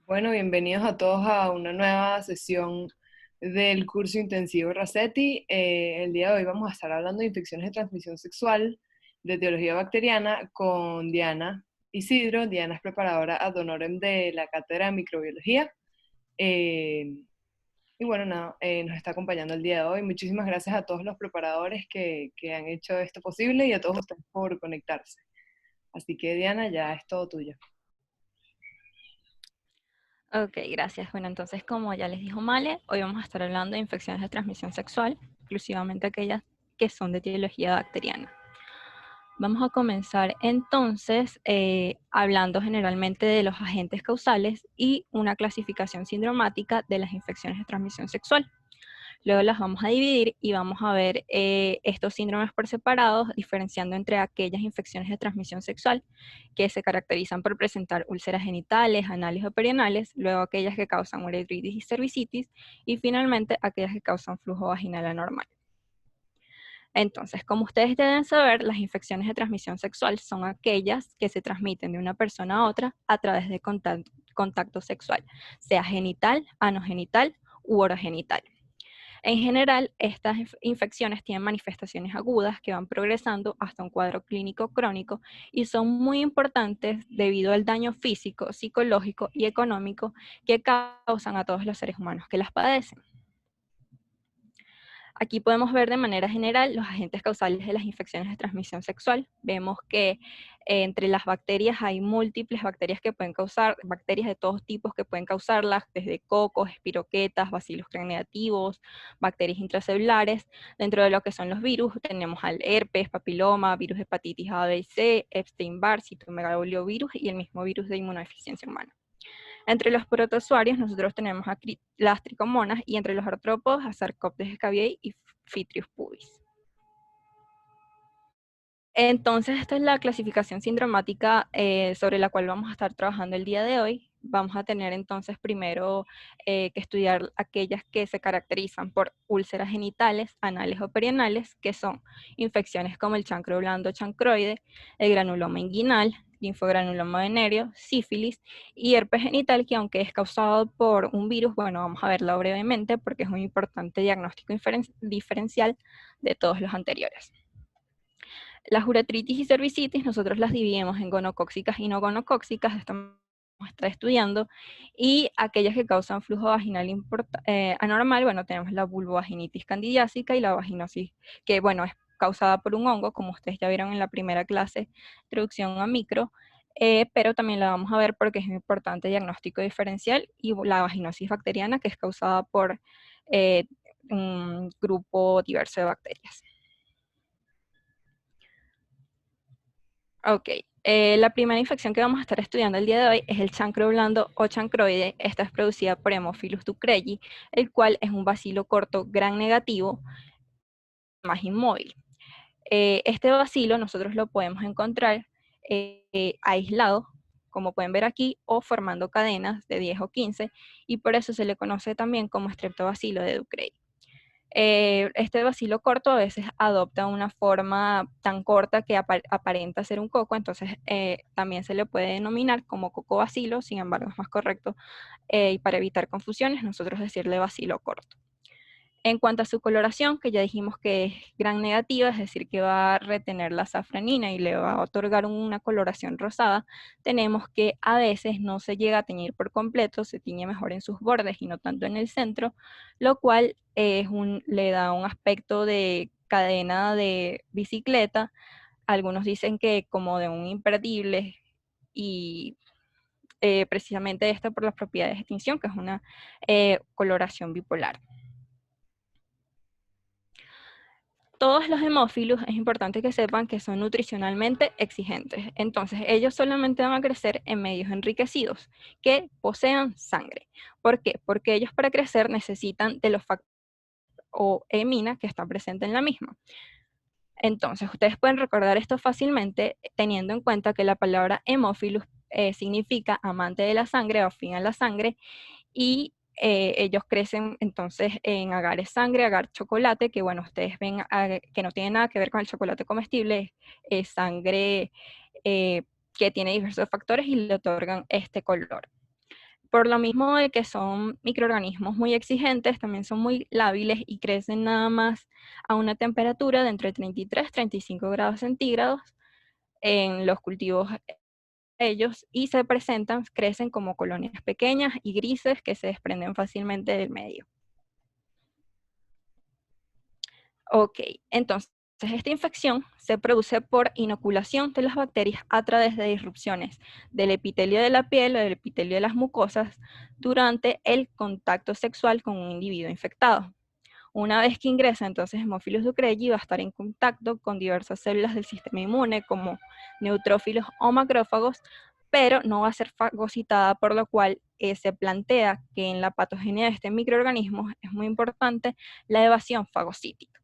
Bueno, bienvenidos a todos a una nueva sesión del curso intensivo Racetti. El día de hoy vamos a estar hablando de infecciones de transmisión sexual, de teología bacteriana con Diana Isidro. Diana es preparadora ad honorem de la cátedra de microbiología. Eh, y bueno, nada, nos está acompañando el día de hoy. Muchísimas gracias a todos los preparadores que han hecho esto posible y a todos ustedes por conectarse. Así que Diana, ya es todo tuyo. Ok, gracias. Bueno, entonces, como ya les dijo Male, hoy vamos a estar hablando de infecciones de transmisión sexual, exclusivamente aquellas que son de etiología bacteriana. Vamos a comenzar entonces hablando generalmente de los agentes causales y una clasificación sindromática de las infecciones de transmisión sexual. Luego las vamos a dividir y vamos a ver estos síndromes por separados, diferenciando entre aquellas infecciones de transmisión sexual que se caracterizan por presentar úlceras genitales, anales o perianales, luego aquellas que causan uretritis y cervicitis, y finalmente aquellas que causan flujo vaginal anormal. Entonces, como ustedes deben saber, las infecciones de transmisión sexual son aquellas que se transmiten de una persona a otra a través de contacto sexual, sea genital, anogenital u orogenital. En general, estas infecciones tienen manifestaciones agudas que van progresando hasta un cuadro clínico crónico y son muy importantes debido al daño físico, psicológico y económico que causan a todos los seres humanos que las padecen. Aquí podemos ver de manera general los agentes causales de las infecciones de transmisión sexual. Vemos que entre las bacterias hay múltiples bacterias que pueden causar, bacterias de todos tipos que pueden causarlas, desde cocos, espiroquetas, bacilos gram-negativos, bacterias intracelulares. Dentro de lo que son los virus, tenemos al herpes, papiloma, virus de hepatitis A, B y C, Epstein-Barr, citomegaloliovirus y el mismo virus de inmunodeficiencia humana. Entre los protozoarios nosotros tenemos a las tricomonas y entre los artrópodos a Sarcoptes scabiei y Phitrius pubis. Entonces, esta es la clasificación sindromática sobre la cual vamos a estar trabajando el día de hoy. Vamos a tener entonces primero que estudiar aquellas que se caracterizan por úlceras genitales, anales o perianales, que son infecciones como el chancro blando chancroide, el granuloma inguinal, linfogranuloma venéreo, sífilis y herpes genital, que aunque es causado por un virus, bueno, vamos a verlo brevemente porque es un importante diagnóstico diferencial de todos los anteriores. Las uretritis y cervicitis nosotros las dividimos en gonocóxicas y no gonocóxicas, esto vamos a estar estudiando, y aquellas que causan flujo vaginal anormal, bueno, tenemos la vulvovaginitis candidiásica y la vaginosis, que bueno, es causada por un hongo, como ustedes ya vieron en la primera clase, introducción a micro, pero también la vamos a ver porque es un importante diagnóstico diferencial, y la vaginosis bacteriana, que es causada por un grupo diverso de bacterias. Ok, la primera infección que vamos a estar estudiando el día de hoy es el chancro blando o chancroide. Esta es producida por Haemophilus ducreyi, el cual es un bacilo corto gram negativo más inmóvil. Este bacilo nosotros lo podemos encontrar aislado, como pueden ver aquí, o formando cadenas de 10 o 15, y por eso se le conoce también como estreptobacilo de Ducreyi. Este bacilo corto a veces adopta una forma tan corta que aparenta ser un coco, entonces también se le puede denominar como cocobacilo, sin embargo es más correcto, y para evitar confusiones, nosotros decirle bacilo corto. En cuanto a su coloración, que ya dijimos que es gram negativa, es decir, que va a retener la safranina y le va a otorgar una coloración rosada, tenemos que a veces no se llega a teñir por completo, se tiñe mejor en sus bordes y no tanto en el centro, lo cual le da un aspecto de cadena de bicicleta. Algunos dicen que como de un imperdible, y precisamente esto por las propiedades de extinción, que es una coloración bipolar. Todos los hemófilos es importante que sepan que son nutricionalmente exigentes. Entonces, ellos solamente van a crecer en medios enriquecidos que posean sangre. ¿Por qué? Porque ellos para crecer necesitan de los factores o hemina que están presentes en la misma. Entonces, ustedes pueden recordar esto fácilmente teniendo en cuenta que la palabra hemófilos significa amante de la sangre o afín a la sangre, y ellos crecen entonces en agares sangre, agar chocolate, que bueno, ustedes ven que no tiene nada que ver con el chocolate comestible, es sangre que tiene diversos factores y le otorgan este color. Por lo mismo de que son microorganismos muy exigentes, también son muy lábiles y crecen nada más a una temperatura de entre 33 y 35 grados centígrados en los cultivos ellos y se presentan, crecen como colonias pequeñas y grises que se desprenden fácilmente del medio. Ok, entonces esta infección se produce por inoculación de las bacterias a través de disrupciones del epitelio de la piel o del epitelio de las mucosas durante el contacto sexual con un individuo infectado. Una vez que ingresa, entonces Haemophilus ducreyi va a estar en contacto con diversas células del sistema inmune como neutrófilos o macrófagos, pero no va a ser fagocitada, por lo cual se plantea que en la patogenia de este microorganismo es muy importante la evasión fagocítica.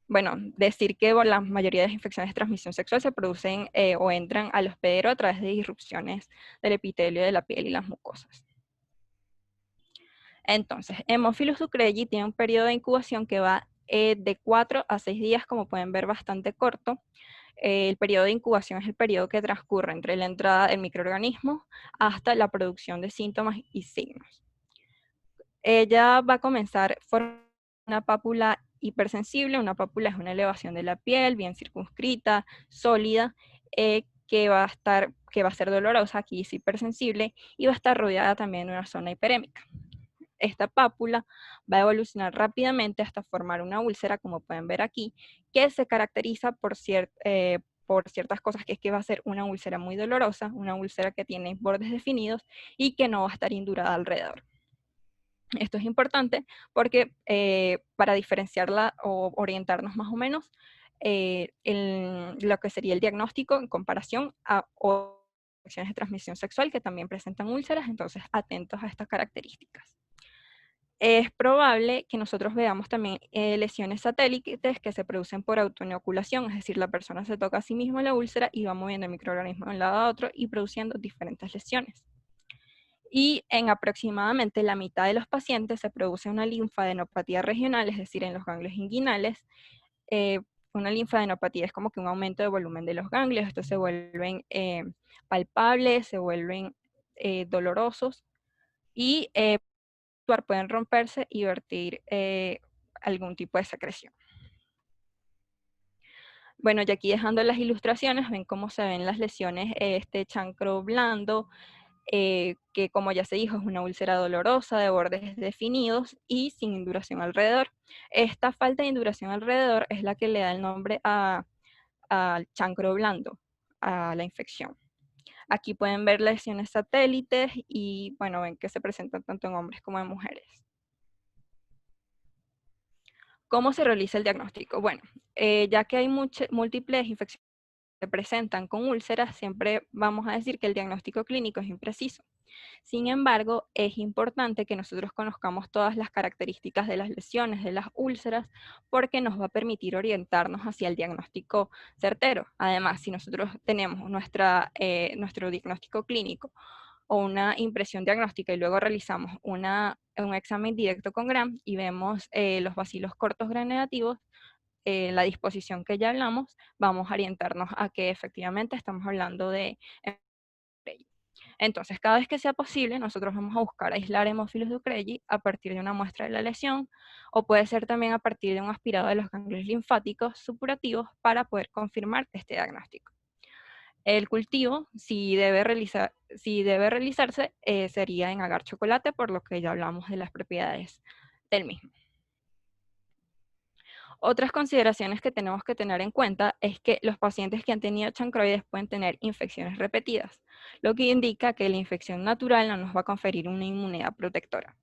Bueno, decir que la mayoría de las infecciones de transmisión sexual se producen o entran al hospedero a través de disrupciones del epitelio de la piel y las mucosas. Entonces, Haemophilus ducreyi tiene un periodo de incubación que va de 4 a 6 días, como pueden ver, bastante corto. El periodo de incubación es el periodo que transcurre entre la entrada del microorganismo hasta la producción de síntomas y signos. Ella va a comenzar por una pápula hipersensible. Una pápula es una elevación de la piel bien circunscrita, sólida, que va a ser dolorosa, aquí es hipersensible, y va a estar rodeada también de una zona hiperémica. Esta pápula va a evolucionar rápidamente hasta formar una úlcera, como pueden ver aquí, que se caracteriza por ciertas cosas, que es que va a ser una úlcera muy dolorosa, una úlcera que tiene bordes definidos y que no va a estar indurada alrededor. Esto es importante porque para diferenciarla o orientarnos más o menos en lo que sería el diagnóstico en comparación a otras infecciones de transmisión sexual que también presentan úlceras, entonces atentos a estas características. Es probable que nosotros veamos también lesiones satélites que se producen por autoinoculación, es decir, la persona se toca a sí misma la úlcera y va moviendo el microorganismo de un lado a otro y produciendo diferentes lesiones. Y en aproximadamente la mitad de los pacientes se produce una linfadenopatía regional, es decir, en los ganglios inguinales. Una linfadenopatía es como que un aumento de volumen de los ganglios, estos se vuelven palpables, se vuelven dolorosos y pueden romperse y vertir algún tipo de secreción. Bueno, y aquí dejando las ilustraciones, ven cómo se ven las lesiones, este chancro blando, que como ya se dijo es una úlcera dolorosa de bordes definidos y sin induración alrededor. Esta falta de induración alrededor es la que le da el nombre al chancro blando, a la infección. Aquí pueden ver lesiones satélites y bueno, ven que se presentan tanto en hombres como en mujeres. ¿Cómo se realiza el diagnóstico? Bueno, ya que hay múltiples infecciones que se presentan con úlceras, siempre vamos a decir que el diagnóstico clínico es impreciso. Sin embargo, es importante que nosotros conozcamos todas las características de las lesiones, de las úlceras, porque nos va a permitir orientarnos hacia el diagnóstico certero. Además, si nosotros tenemos nuestro diagnóstico clínico o una impresión diagnóstica y luego realizamos un examen directo con Gram y vemos los bacilos cortos gram negativos, la disposición que ya hablamos, vamos a orientarnos a que efectivamente estamos hablando de. Entonces, cada vez que sea posible, nosotros vamos a buscar aislar Haemophilus ducreyi a partir de una muestra de la lesión, o puede ser también a partir de un aspirado de los ganglios linfáticos supurativos para poder confirmar este diagnóstico. El cultivo, si debe realizarse, sería en agar chocolate, por lo que ya hablamos de las propiedades del mismo. Otras consideraciones que tenemos que tener en cuenta es que los pacientes que han tenido chancroides pueden tener infecciones repetidas, lo que indica que la infección natural no nos va a conferir una inmunidad protectora.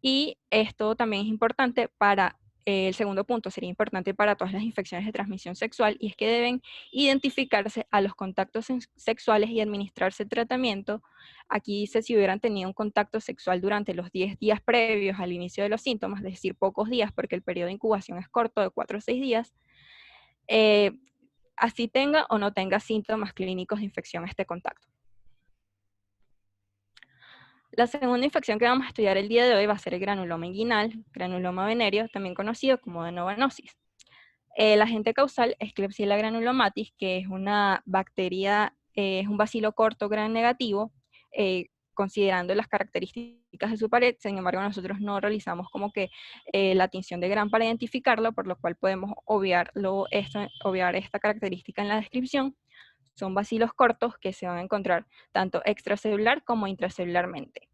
Y esto también es importante para, el segundo punto sería importante para todas las infecciones de transmisión sexual, y es que deben identificarse a los contactos sexuales y administrarse tratamiento. Aquí dice si hubieran tenido un contacto sexual durante los 10 días previos al inicio de los síntomas, es decir, pocos días, porque el periodo de incubación es corto, de 4 a 6 días, así tenga o no tenga síntomas clínicos de infección este contacto. La segunda infección que vamos a estudiar el día de hoy va a ser el granuloma inguinal, granuloma venéreo, también conocido como adenovanosis. El agente causal es Klebsiella granulomatis, que es una bacteria, es un bacilo corto gram negativo, considerando las características de su pared. Sin embargo, nosotros no realizamos como que la tinción de Gram para identificarlo, por lo cual podemos obviar esta característica en la descripción. Son bacilos cortos que se van a encontrar tanto extracelular como intracelularmente.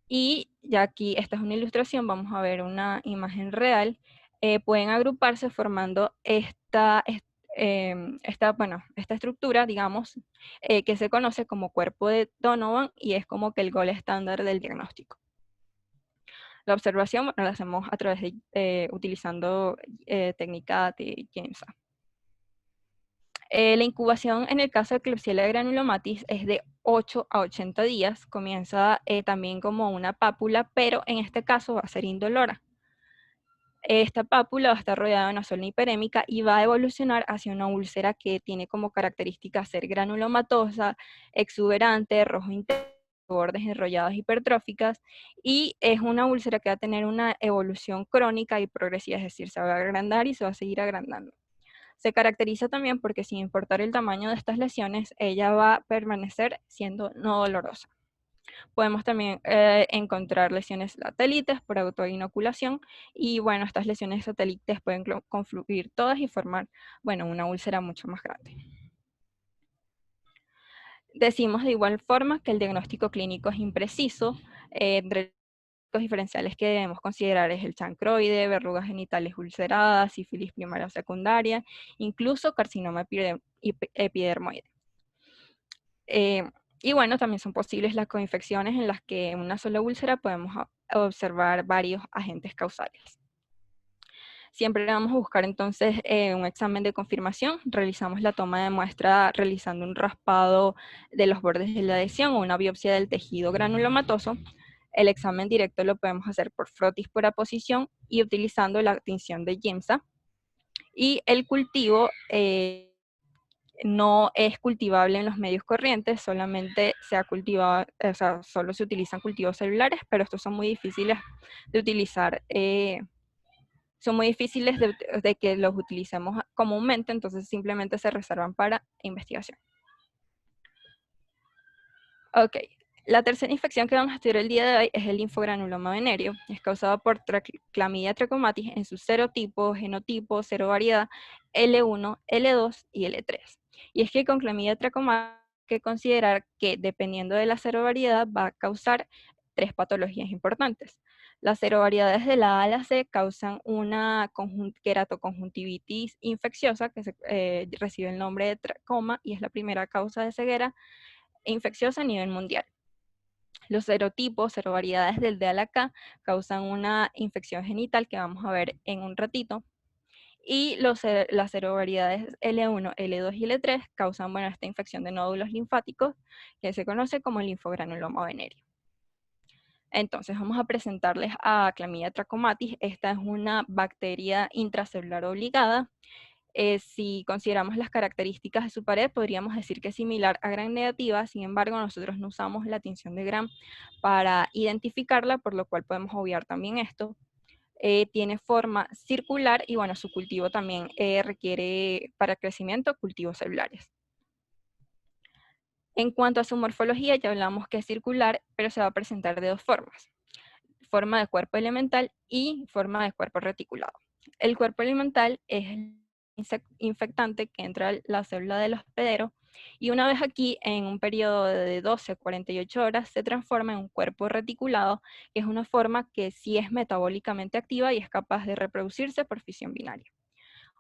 Y ya aquí, esta es una ilustración, vamos a ver una imagen real. Pueden agruparse formando esta estructura, digamos, que se conoce como cuerpo de Donovan y es como que el gol estándar del diagnóstico. La observación, bueno, la hacemos a través de, utilizando técnica de James. La incubación en el caso de Klebsiella granulomatis es de 8 a 80 días. Comienza también como una pápula, pero en este caso va a ser indolora. Esta pápula va a estar rodeada de una zona hiperémica y va a evolucionar hacia una úlcera que tiene como característica ser granulomatosa, exuberante, rojo intenso, bordes enrollados hipertróficas, y es una úlcera que va a tener una evolución crónica y progresiva, es decir, se va a agrandar y se va a seguir agrandando. Se caracteriza también porque sin importar el tamaño de estas lesiones, ella va a permanecer siendo no dolorosa. Podemos también encontrar lesiones satélites por autoinoculación y bueno, estas lesiones satélites pueden confluir todas y formar, bueno, una úlcera mucho más grande. Decimos de igual forma que el diagnóstico clínico es impreciso. Entre los diferenciales que debemos considerar es el chancroide, verrugas genitales ulceradas, sífilis primaria o secundaria, incluso carcinoma epidermoide. Y bueno, también son posibles las coinfecciones en las que en una sola úlcera podemos observar varios agentes causales. Siempre vamos a buscar entonces un examen de confirmación. Realizamos la toma de muestra realizando un raspado de los bordes de la adhesión o una biopsia del tejido granulomatoso. El examen directo lo podemos hacer por frotis por aposición y utilizando la tinción de Giemsa. Y el cultivo no es cultivable en los medios corrientes, solamente se ha cultivado, o sea, solo se utilizan cultivos celulares, pero estos son muy difíciles de utilizar, son muy difíciles de que los utilicemos comúnmente, entonces simplemente se reservan para investigación. Ok, la tercera infección que vamos a estudiar el día de hoy es el linfogranuloma venéreo. Es causado por Clamidia trachomatis en sus serotipo, genotipo, serovariedad L1, L2 y L3. Y es que con Clamidia trachomatis hay que considerar que dependiendo de la serovariedad va a causar 3 patologías importantes. Las serovariedades de la A a la C causan una queratoconjuntivitis infecciosa que recibe el nombre de tracoma y es la primera causa de ceguera infecciosa a nivel mundial. Los serotipos, serovariedades del D a la K, causan una infección genital que vamos a ver en un ratito. Y las serovariedades L1, L2 y L3 causan, bueno, esta infección de nódulos linfáticos que se conoce como linfogranuloma venéreo. Entonces vamos a presentarles a Clamidia trachomatis. Esta es una bacteria intracelular obligada. Si consideramos las características de su pared, podríamos decir que es similar a Gram negativa, sin embargo, nosotros no usamos la tinción de Gram para identificarla, por lo cual podemos obviar también esto. Tiene forma circular y bueno, su cultivo también requiere para crecimiento cultivos celulares. En cuanto a su morfología, ya hablamos que es circular, pero se va a presentar de dos formas: forma de cuerpo elemental y forma de cuerpo reticulado. El cuerpo elemental es el infectante que entra a la célula del hospedero y una vez aquí, en un periodo de 12 a 48 horas, se transforma en un cuerpo reticulado, que es una forma que sí es metabólicamente activa y es capaz de reproducirse por fisión binaria.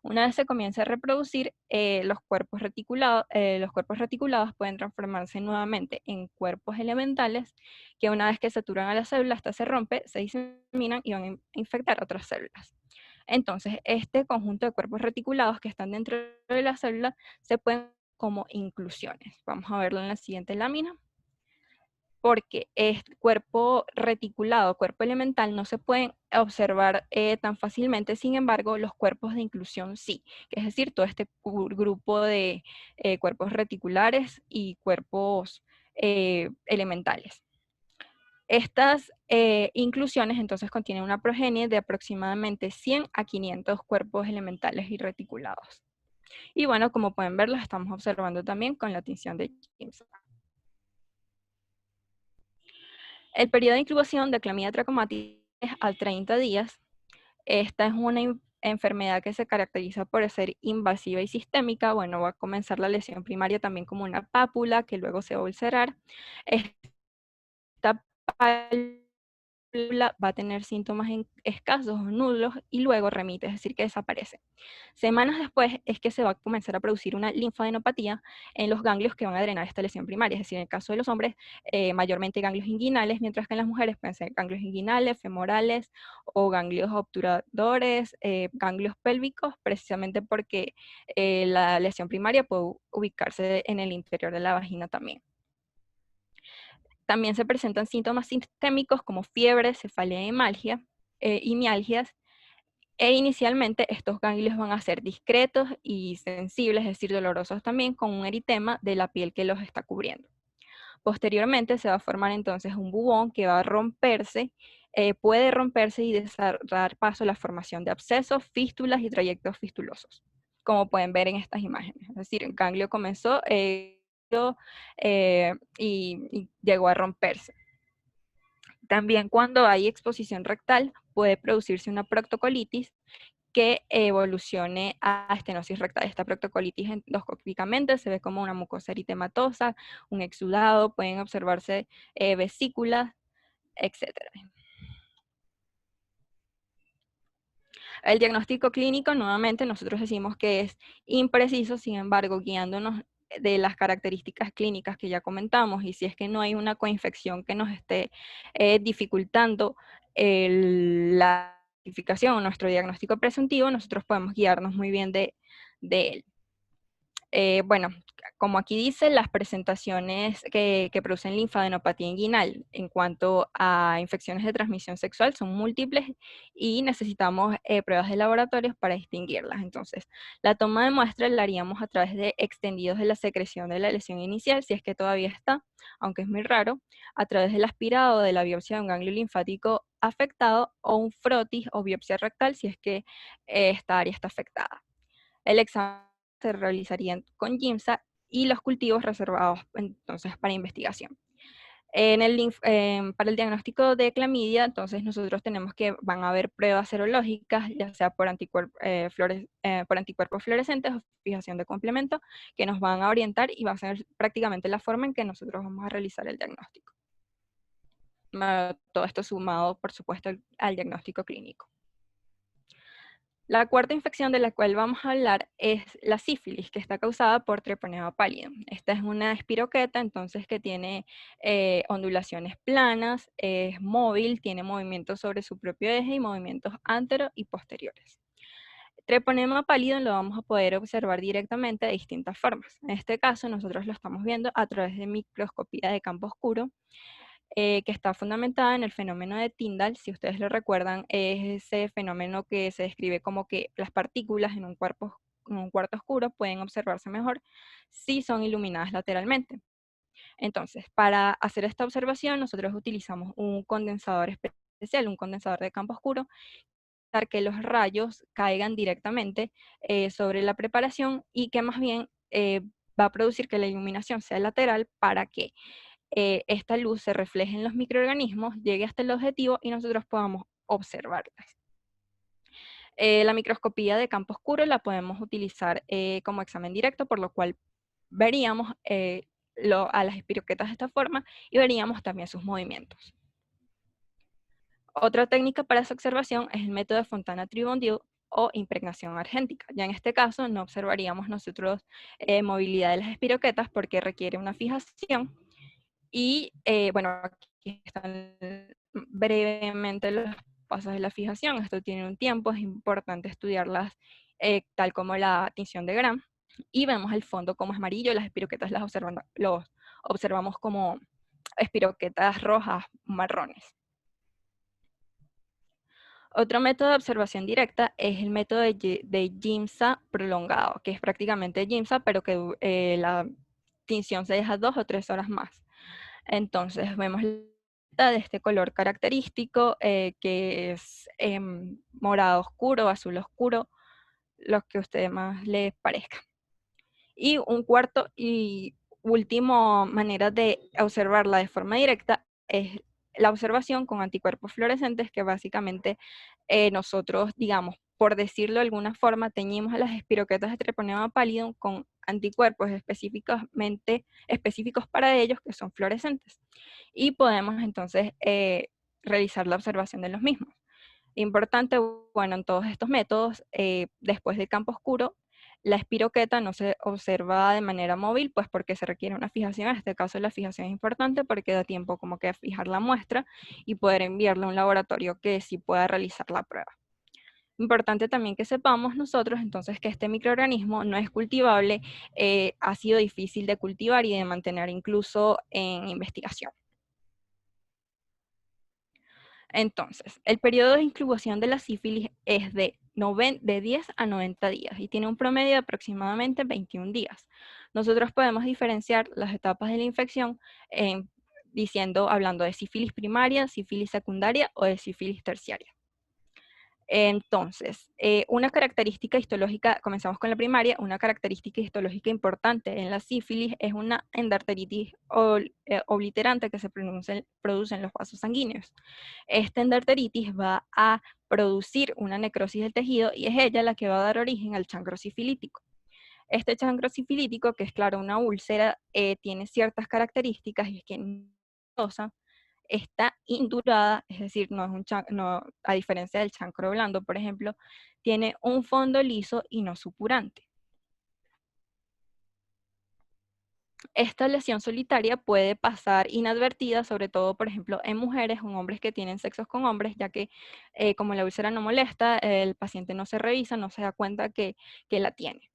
Una vez se comienza a reproducir, los cuerpos reticulados pueden transformarse nuevamente en cuerpos elementales que una vez que saturan a la célula, esta se rompe, se diseminan y van a infectar otras células. Entonces, este conjunto de cuerpos reticulados que están dentro de la célula se pueden como inclusiones. Vamos a verlo en la siguiente lámina. Porque es cuerpo reticulado, cuerpo elemental, no se pueden observar tan fácilmente, sin embargo, los cuerpos de inclusión sí, es decir, todo este grupo de cuerpos reticulares y cuerpos elementales. Estas inclusiones entonces contienen una progenie de aproximadamente 100 a 500 cuerpos elementales y reticulados. Y bueno, como pueden ver, los estamos observando también con la tinción de James. El periodo de incubación de clamidia trachomatis es a 30 días. Esta es una enfermedad que se caracteriza por ser invasiva y sistémica. Bueno, va a comenzar la lesión primaria también como una pápula que luego se va a ulcerar. Esta va a tener síntomas escasos o nulos y luego remite, es decir, que desaparece. Semanas después es que se va a comenzar a producir una linfadenopatía en los ganglios que van a drenar esta lesión primaria, es decir, en el caso de los hombres, mayormente ganglios inguinales, mientras que en las mujeres pueden ser ganglios inguinales, femorales o ganglios obturadores, ganglios pélvicos, precisamente porque la lesión primaria puede ubicarse en el interior de la vagina también. También se presentan síntomas sistémicos como fiebre, cefalea y mialgias, e inicialmente estos ganglios van a ser discretos y sensibles, es decir, dolorosos también, con un eritema de la piel que los está cubriendo. Posteriormente se va a formar entonces un bubón que va a romperse, puede romperse y dar paso a la formación de abscesos, fístulas y trayectos fistulosos, como pueden ver en estas imágenes. Es decir, el ganglio comenzó y llegó a romperse. También cuando hay exposición rectal puede producirse una proctocolitis que evolucione a estenosis rectal. Esta proctocolitis endoscópicamente se ve como una mucosa eritematosa, un exudado, pueden observarse vesículas, etc. El diagnóstico clínico, nuevamente, nosotros decimos que es impreciso, sin embargo, guiándonos de las características clínicas que ya comentamos, y si es que no hay una coinfección que nos esté dificultando la identificación o nuestro diagnóstico presuntivo, nosotros podemos guiarnos muy bien de él. Bueno, como aquí dice, las presentaciones que producen linfadenopatía inguinal en cuanto a infecciones de transmisión sexual son múltiples y necesitamos pruebas de laboratorios para distinguirlas. Entonces, la toma de muestras la haríamos a través de extendidos de la secreción de la lesión inicial, si es que todavía está, aunque es muy raro, a través del aspirado de la biopsia de un ganglio linfático afectado o un frotis o biopsia rectal si es que esta área está afectada. El examen se realizarían con GIMSA y los cultivos reservados entonces para investigación. Para el diagnóstico de clamidia, entonces nosotros tenemos que van a haber pruebas serológicas, ya sea por anticuerpos fluorescentes o fijación de complemento, que nos van a orientar y va a ser prácticamente la forma en que nosotros vamos a realizar el diagnóstico. Todo esto sumado, por supuesto, al diagnóstico clínico. La cuarta infección de la cual vamos a hablar es la sífilis, que está causada por Treponema pallidum. Esta es una espiroqueta, entonces, que tiene ondulaciones planas, es móvil, tiene movimientos sobre su propio eje y movimientos antero y posteriores. Treponema pallidum lo vamos a poder observar directamente de distintas formas. En este caso, nosotros lo estamos viendo a través de microscopía de campo oscuro, que está fundamentada en el fenómeno de Tyndall. Si ustedes lo recuerdan, es ese fenómeno que se describe como que las partículas en un cuarto oscuro pueden observarse mejor si son iluminadas lateralmente. Entonces, para hacer esta observación, nosotros utilizamos un condensador especial, un condensador de campo oscuro, para que los rayos caigan directamente sobre la preparación y que más bien va a producir que la iluminación sea lateral para que esta luz se refleje en los microorganismos, llegue hasta el objetivo y nosotros podamos observarlas. La microscopía de campo oscuro la podemos utilizar como examen directo, por lo cual veríamos a las espiroquetas de esta forma y veríamos también sus movimientos. Otra técnica para esa observación es el método de Fontana-Tribondieu o impregnación argéntica. Ya en este caso no observaríamos nosotros movilidad de las espiroquetas porque requiere una fijación. Y bueno, aquí están brevemente los pasos de la fijación. Esto tiene un tiempo, es importante estudiarlas tal como la tinción de Gram. Y vemos el fondo como es amarillo, las espiroquetas los observamos como espiroquetas rojas, marrones. Otro método de observación directa es el método de GIMSA prolongado, que es prácticamente GIMSA, pero que la tinción se deja 2 o 3 horas más. Entonces vemos de este color característico que es morado oscuro, azul oscuro, lo que a ustedes más les parezca. Y un cuarto y último manera de observarla de forma directa es la observación con anticuerpos fluorescentes que básicamente nosotros, digamos, por decirlo de alguna forma, teñimos a las espiroquetas de Treponema pallidum con anticuerpos específicos para ellos que son fluorescentes. Y podemos entonces realizar la observación de los mismos. Importante, bueno, en todos estos métodos, después del campo oscuro, la espiroqueta no se observa de manera móvil, pues porque se requiere una fijación. En este caso la fijación es importante porque da tiempo como que a fijar la muestra y poder enviarla a un laboratorio que sí pueda realizar la prueba. Importante también que sepamos nosotros entonces que este microorganismo no es cultivable, ha sido difícil de cultivar y de mantener incluso en investigación. Entonces, el periodo de incubación de la sífilis es de 10 a 90 días y tiene un promedio de aproximadamente 21 días. Nosotros podemos diferenciar las etapas de la infección hablando de sífilis primaria, sífilis secundaria o de sífilis terciaria. Entonces, una característica histológica, comenzamos con la primaria, una característica histológica importante en la sífilis es una endarteritis obliterante que se produce en los vasos sanguíneos. Esta endarteritis va a producir una necrosis del tejido y es ella la que va a dar origen al chancro sifilítico. Este chancro sifilítico, que es claro una úlcera, tiene ciertas características y es que está indurada, es decir, no es a diferencia del chancro blando, por ejemplo, tiene un fondo liso y no supurante. Esta lesión solitaria puede pasar inadvertida, sobre todo, por ejemplo, en mujeres o en hombres que tienen sexos con hombres, ya que como la úlcera no molesta, el paciente no se revisa, no se da cuenta que la tiene.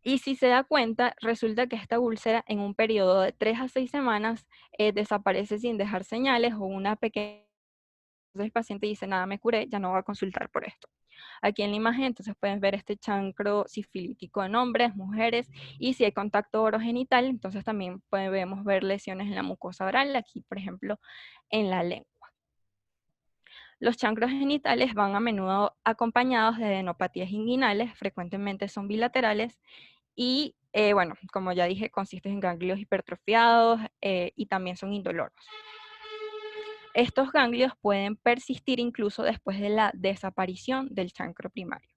Y si se da cuenta, resulta que esta úlcera en un periodo de 3 a 6 semanas desaparece sin dejar señales o una pequeña... Entonces el paciente dice, nada, me curé, ya no voy a consultar por esto. Aquí en la imagen entonces pueden ver este chancro sifilítico en hombres, mujeres, y si hay contacto orogenital, entonces también podemos ver lesiones en la mucosa oral, aquí por ejemplo en la lengua. Los chancros genitales van a menudo acompañados de adenopatías inguinales, frecuentemente son bilaterales, y bueno, como ya dije, consisten en ganglios hipertrofiados y también son indoloros. Estos ganglios pueden persistir incluso después de la desaparición del chancro primario.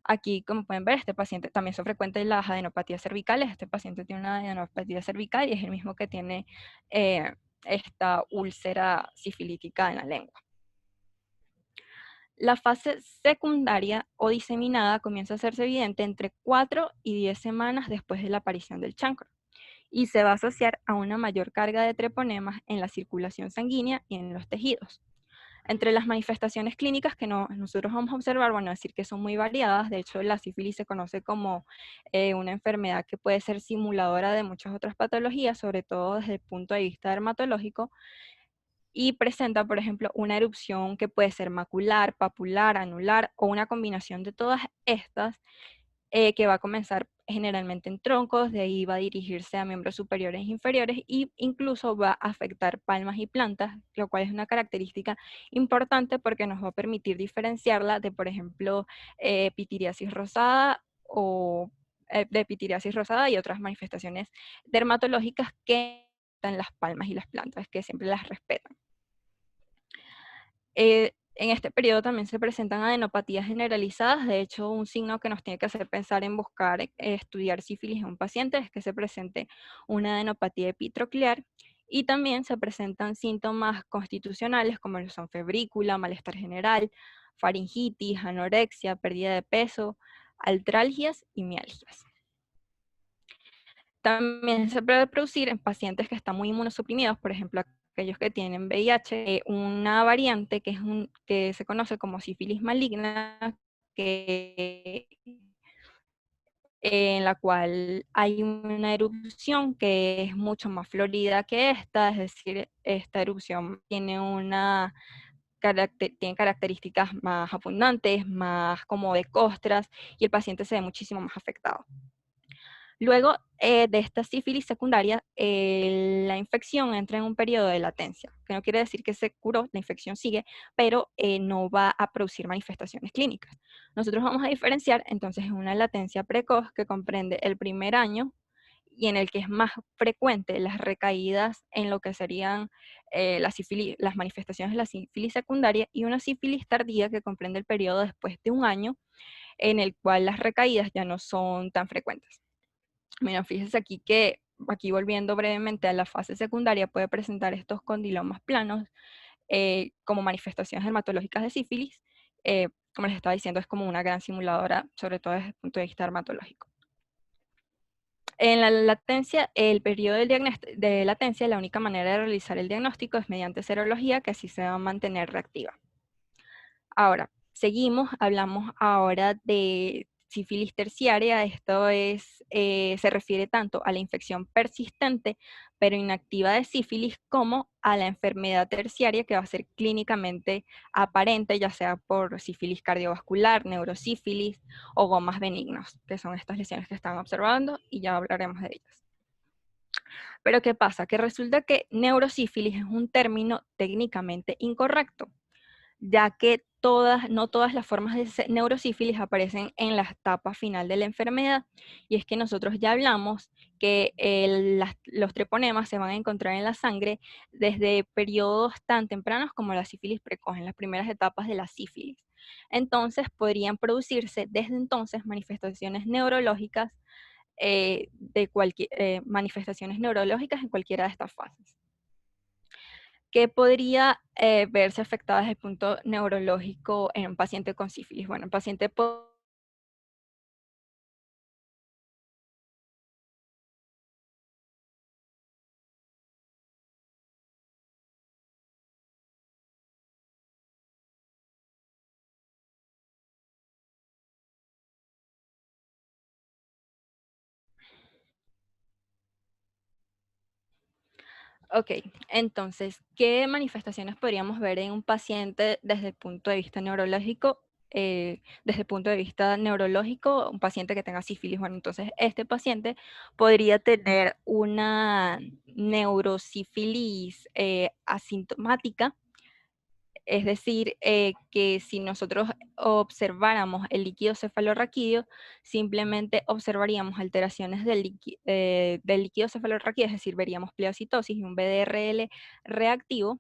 Aquí, como pueden ver, este paciente también son frecuentes las adenopatías cervicales. Este paciente tiene una adenopatía cervical y es el mismo que tiene esta úlcera sifilítica en la lengua. La fase secundaria o diseminada comienza a hacerse evidente entre 4 y 10 semanas después de la aparición del chancro y se va a asociar a una mayor carga de treponemas en la circulación sanguínea y en los tejidos. Entre las manifestaciones clínicas que nosotros vamos a observar, bueno, decir que son muy variadas. De hecho, la sífilis se conoce como una enfermedad que puede ser simuladora de muchas otras patologías, sobre todo desde el punto de vista dermatológico, y presenta, por ejemplo, una erupción que puede ser macular, papular, anular o una combinación de todas estas que va a comenzar generalmente en troncos, de ahí va a dirigirse a miembros superiores e inferiores e incluso va a afectar palmas y plantas, lo cual es una característica importante porque nos va a permitir diferenciarla de, por ejemplo, pitiriasis rosada o de pitiriasis rosada y otras manifestaciones dermatológicas que están las palmas y las plantas, que siempre las respetan. En este periodo también se presentan adenopatías generalizadas. De hecho, un signo que nos tiene que hacer pensar en buscar estudiar sífilis en un paciente es que se presente una adenopatía epitroclear, y también se presentan síntomas constitucionales como lo son febrícula, malestar general, faringitis, anorexia, pérdida de peso, artralgias y mialgias. También se puede producir en pacientes que están muy inmunosuprimidos, por ejemplo, aquellos que tienen VIH, una variante que se conoce como sífilis maligna, en la cual hay una erupción que es mucho más florida que esta, es decir, esta erupción tiene tiene características más abundantes, más como de costras, y el paciente se ve muchísimo más afectado. Luego de esta sífilis secundaria, la infección entra en un periodo de latencia, que no quiere decir que se curó, la infección sigue, pero no va a producir manifestaciones clínicas. Nosotros vamos a diferenciar entonces en una latencia precoz que comprende el primer año y en el que es más frecuente las recaídas en lo que serían las manifestaciones de la sífilis secundaria, y una sífilis tardía que comprende el periodo después de un año, en el cual las recaídas ya no son tan frecuentes. Mira, fíjese aquí que, aquí volviendo brevemente a la fase secundaria, puede presentar estos condilomas planos como manifestaciones dermatológicas de sífilis. Como les estaba diciendo, es como una gran simuladora, sobre todo desde el punto de vista dermatológico. En la latencia, el periodo de latencia, la única manera de realizar el diagnóstico es mediante serología, que así se va a mantener reactiva. Ahora, seguimos, hablamos ahora de sífilis terciaria. Esto es, se refiere tanto a la infección persistente pero inactiva de sífilis como a la enfermedad terciaria que va a ser clínicamente aparente, ya sea por sífilis cardiovascular, neurosífilis o gomas benignos, que son estas lesiones que están observando y ya hablaremos de ellas. Pero ¿qué pasa? Que resulta que neurosífilis es un término técnicamente incorrecto, ya que no todas las formas de neurosífilis aparecen en la etapa final de la enfermedad. Y es que nosotros ya hablamos que los treponemas se van a encontrar en la sangre desde periodos tan tempranos como la sífilis precoz, en las primeras etapas de la sífilis. Entonces podrían producirse desde entonces manifestaciones neurológicas manifestaciones neurológicas en cualquiera de estas fases. ¿Qué podría verse afectada desde el punto neurológico en un paciente con sífilis? Bueno, el paciente Ok, entonces, ¿qué manifestaciones podríamos ver en un paciente desde el punto de vista neurológico? Desde el punto de vista neurológico, un paciente que tenga sífilis, bueno, entonces este paciente podría tener una neurosífilis asintomática. Es decir, que si nosotros observáramos el líquido cefalorraquídeo, simplemente observaríamos alteraciones del líquido cefalorraquídeo, es decir, veríamos pleocitosis y un BDRL reactivo,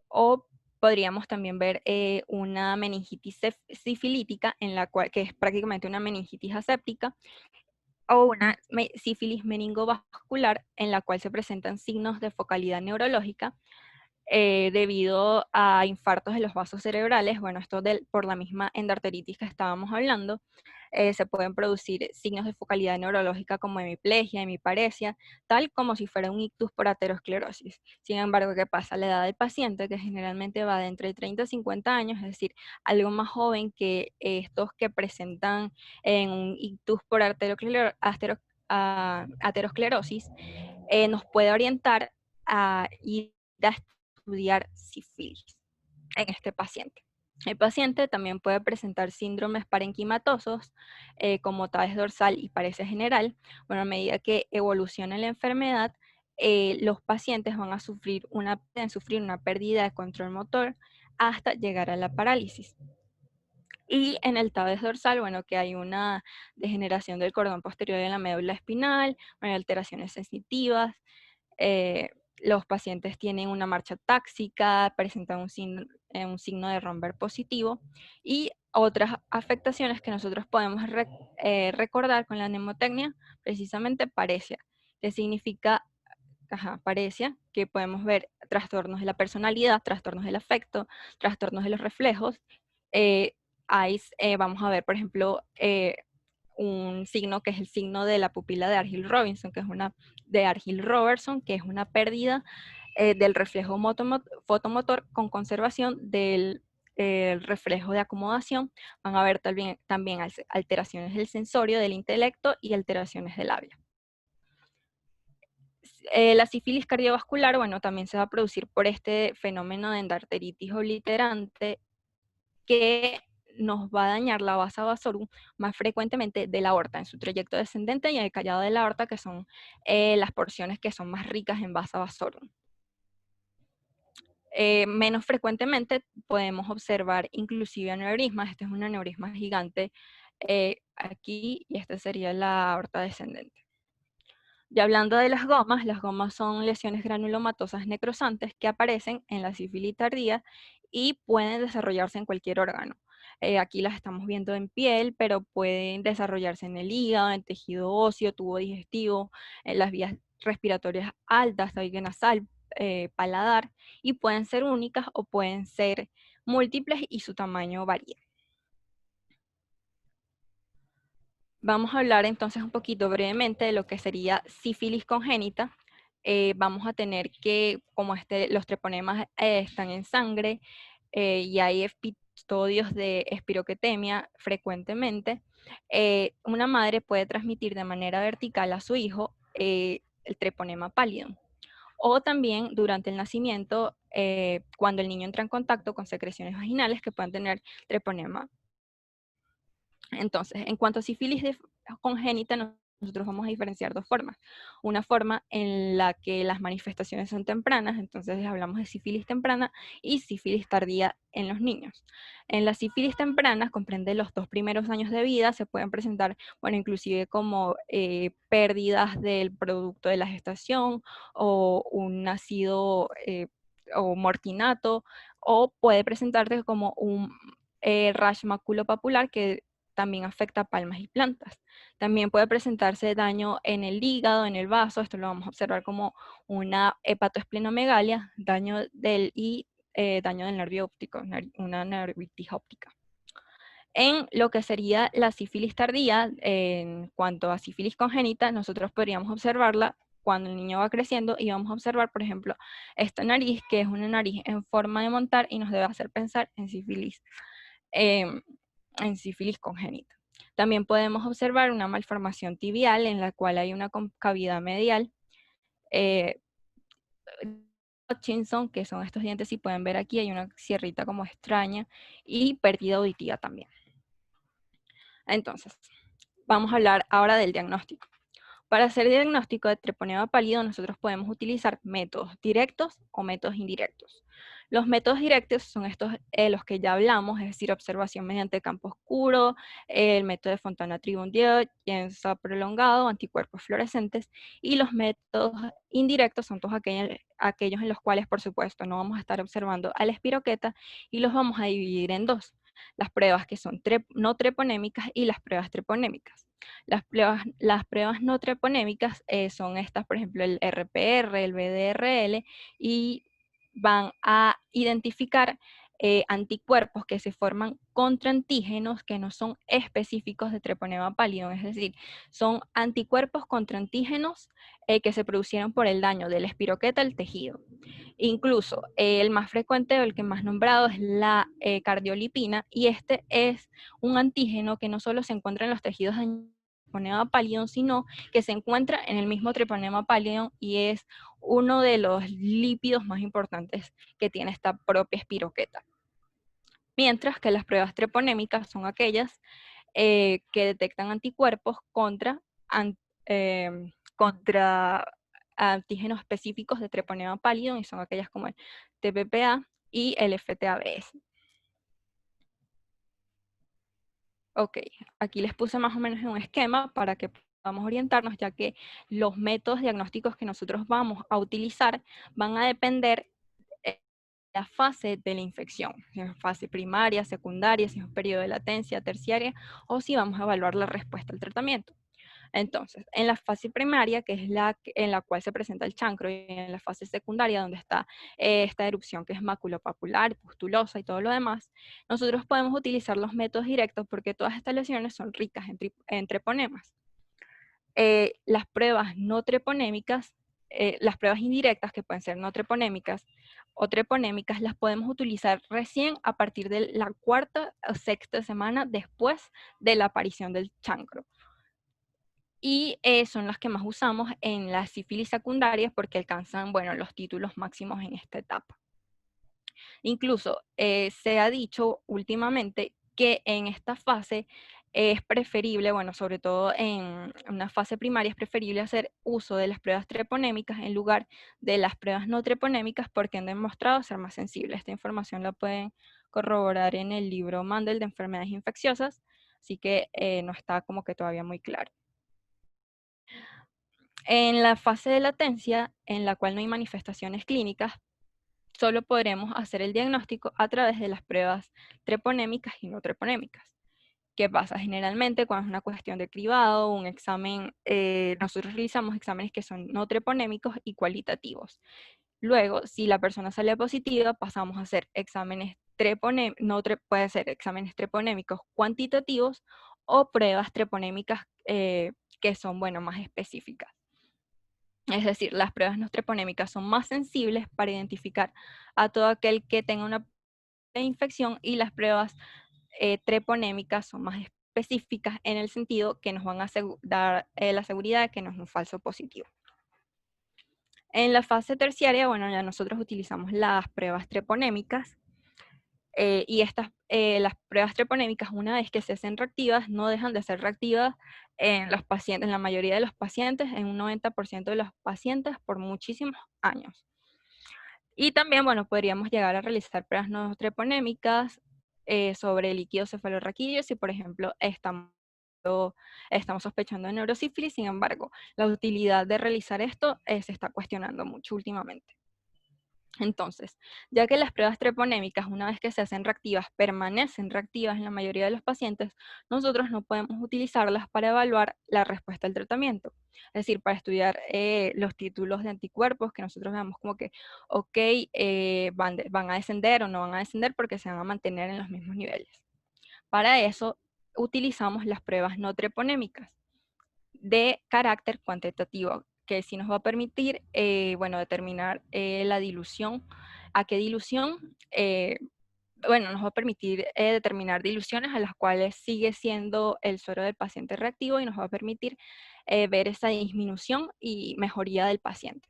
o podríamos también ver una meningitis sifilítica, que es prácticamente una meningitis aséptica, o una sífilis meningovascular, en la cual se presentan signos de focalidad neurológica debido a infartos de los vasos cerebrales. Bueno, esto por la misma endarteritis que estábamos hablando, se pueden producir signos de focalidad neurológica como hemiplegia, hemiparesia, tal como si fuera un ictus por aterosclerosis. Sin embargo, ¿qué pasa? La edad del paciente, que generalmente va de entre 30 y 50 años, es decir, algo más joven que estos que presentan en un ictus por aterosclerosis, nos puede orientar a ir a estudiar sífilis en este paciente. El paciente también puede presentar síndromes parenquimatosos como TAES dorsal y paresia general. Bueno, a medida que evoluciona la enfermedad, los pacientes van a pueden sufrir una pérdida de control motor hasta llegar a la parálisis. Y en el TAES dorsal, bueno, que hay una degeneración del cordón posterior de la médula espinal, bueno, alteraciones sensitivas, los pacientes tienen una marcha táxica, presentan un signo de Romberg positivo, y otras afectaciones que nosotros podemos recordar con la mnemotecnia, precisamente paresia, que significa paresia, que podemos ver trastornos de la personalidad, trastornos del afecto, trastornos de los reflejos. Eh, vamos a ver, por ejemplo, un signo que es el signo de la pupila de Argyll-Robinson, que es de Argyll-Robertson, que es una pérdida del reflejo fotomotor con conservación del reflejo de acomodación. Van a ver también alteraciones del sensorio, del intelecto y alteraciones del habla. La sífilis cardiovascular, bueno, también se va a producir por este fenómeno de endarteritis obliterante, que nos va a dañar la vasa vasorum más frecuentemente de la aorta, en su trayecto descendente y en el callado de la aorta, que son las porciones que son más ricas en vasa vasorum. Menos frecuentemente podemos observar inclusive aneurismas. Este es un aneurisma gigante aquí, y esta sería la aorta descendente. Ya hablando de las gomas son lesiones granulomatosas necrosantes que aparecen en la sífilis tardía y pueden desarrollarse en cualquier órgano. Aquí las estamos viendo en piel, pero pueden desarrollarse en el hígado, en tejido óseo, tubo digestivo, en las vías respiratorias altas, tabique nasal, paladar, y pueden ser únicas o pueden ser múltiples y su tamaño varía. Vamos a hablar entonces un poquito brevemente de lo que sería sífilis congénita. Vamos a tener que, como los treponemas están en sangre y hay episodios de espiroquetemia frecuentemente, una madre puede transmitir de manera vertical a su hijo el treponema pálido. O también durante el nacimiento, cuando el niño entra en contacto con secreciones vaginales que puedan tener treponema. Entonces, en cuanto a sífilis congénita, nosotros vamos a diferenciar dos formas. Una forma en la que las manifestaciones son tempranas, entonces hablamos de sífilis temprana y sífilis tardía en los niños. En la sífilis temprana comprende los 2 primeros años de vida, se pueden presentar, bueno, inclusive como pérdidas del producto de la gestación o un nacido o mortinato, o puede presentarse como un rash maculopapular que también afecta a palmas y plantas. También puede presentarse daño en el hígado, en el vaso, esto lo vamos a observar como una hepatoesplenomegalia, daño del nervio óptico, una nervitis óptica. En lo que sería la sífilis tardía, en cuanto a sífilis congénita, nosotros podríamos observarla cuando el niño va creciendo y vamos a observar, por ejemplo, esta nariz, que es una nariz en forma de montar y nos debe hacer pensar em, en sífilis congénita. También podemos observar una malformación tibial en la cual hay una concavidad medial, Hutchinson, que son estos dientes, si pueden ver aquí, hay una sierrita como extraña, y pérdida auditiva también. Entonces, vamos a hablar ahora del diagnóstico. Para hacer diagnóstico de treponema pálido, nosotros podemos utilizar métodos directos o métodos indirectos. Los métodos directos son estos, los que ya hablamos, es decir, observación mediante campo oscuro, el método de Fontana-Tribundieu, Jensa prolongado, anticuerpos fluorescentes, y los métodos indirectos son todos aquellos en los cuales, por supuesto, no vamos a estar observando a la espiroqueta y los vamos a dividir en dos: las pruebas que son no treponémicas y las pruebas treponémicas. Las pruebas no treponémicas son estas, por ejemplo, el RPR, el BDRL, y van a identificar anticuerpos que se forman contra antígenos que no son específicos de treponema pálido, es decir, son anticuerpos contra antígenos que se producieron por el daño de la espiroqueta al tejido. Incluso el más frecuente o el que más nombrado es la cardiolipina, y este es un antígeno que no solo se encuentra en los tejidos dañados treponema pallidum, sino que se encuentra en el mismo treponema pallidum y es uno de los lípidos más importantes que tiene esta propia espiroqueta. Mientras que las pruebas treponémicas son aquellas que detectan anticuerpos contra antígenos específicos de treponema pallidum, y son aquellas como el TPPA y el FTABS. Ok, aquí les puse más o menos un esquema para que podamos orientarnos, ya que los métodos diagnósticos que nosotros vamos a utilizar van a depender de la fase de la infección, si es fase primaria, secundaria, si es un periodo de latencia, terciaria, o si vamos a evaluar la respuesta al tratamiento. Entonces, en la fase primaria, que es en la cual se presenta el chancro, y en la fase secundaria, donde está esta erupción que es maculopapular, pustulosa y todo lo demás, nosotros podemos utilizar los métodos directos porque todas estas lesiones son ricas en treponemas. Las pruebas no treponémicas, las pruebas indirectas, que pueden ser no treponémicas o treponémicas, las podemos utilizar recién a partir de la 4ª o 6ª semana después de la aparición del chancro. Y son las que más usamos en las sífilis secundarias porque alcanzan, bueno, los títulos máximos en esta etapa. Incluso se ha dicho últimamente que en esta fase es preferible, bueno, sobre todo en una fase primaria, es preferible hacer uso de las pruebas treponémicas en lugar de las pruebas no treponémicas porque han demostrado ser más sensibles. Esta información la pueden corroborar en el libro Mandel de enfermedades infecciosas, así que no está como que todavía muy claro. En la fase de latencia, en la cual no hay manifestaciones clínicas, solo podremos hacer el diagnóstico a través de las pruebas treponémicas y no treponémicas. ¿Qué pasa? Generalmente cuando es una cuestión de cribado, un examen, nosotros realizamos exámenes que son no treponémicos y cualitativos. Luego, si la persona sale positiva, pasamos a hacer exámenes puede ser exámenes treponémicos cuantitativos o pruebas treponémicas que son, bueno, más específicas. Es decir, las pruebas no treponémicas son más sensibles para identificar a todo aquel que tenga una infección, y las pruebas treponémicas son más específicas en el sentido que nos van a dar la seguridad de que no es un falso positivo. En la fase terciaria, bueno, ya nosotros utilizamos las pruebas treponémicas, y las pruebas treponémicas, una vez que se hacen reactivas, no dejan de ser reactivas en los pacientes, en la mayoría de los pacientes, en un 90% de los pacientes por muchísimos años. Y también, bueno, podríamos llegar a realizar pruebas no treponémicas sobre líquidos cefalorraquídeos si, por ejemplo, estamos sospechando de neurosífilis. Sin embargo, la utilidad de realizar esto se está cuestionando mucho últimamente. Entonces, ya que las pruebas treponémicas, una vez que se hacen reactivas, permanecen reactivas en la mayoría de los pacientes, nosotros no podemos utilizarlas para evaluar la respuesta al tratamiento. Es decir, para estudiar los títulos de anticuerpos, que nosotros veamos como que, ok, van a descender o no van a descender porque se van a mantener en los mismos niveles. Para eso, utilizamos las pruebas no treponémicas de carácter cuantitativo, que sí nos va a permitir, bueno, determinar la dilución, a qué dilusión, bueno, nos va a permitir determinar diluciones a las cuales sigue siendo el suero del paciente reactivo, y nos va a permitir ver esa disminución y mejoría del paciente.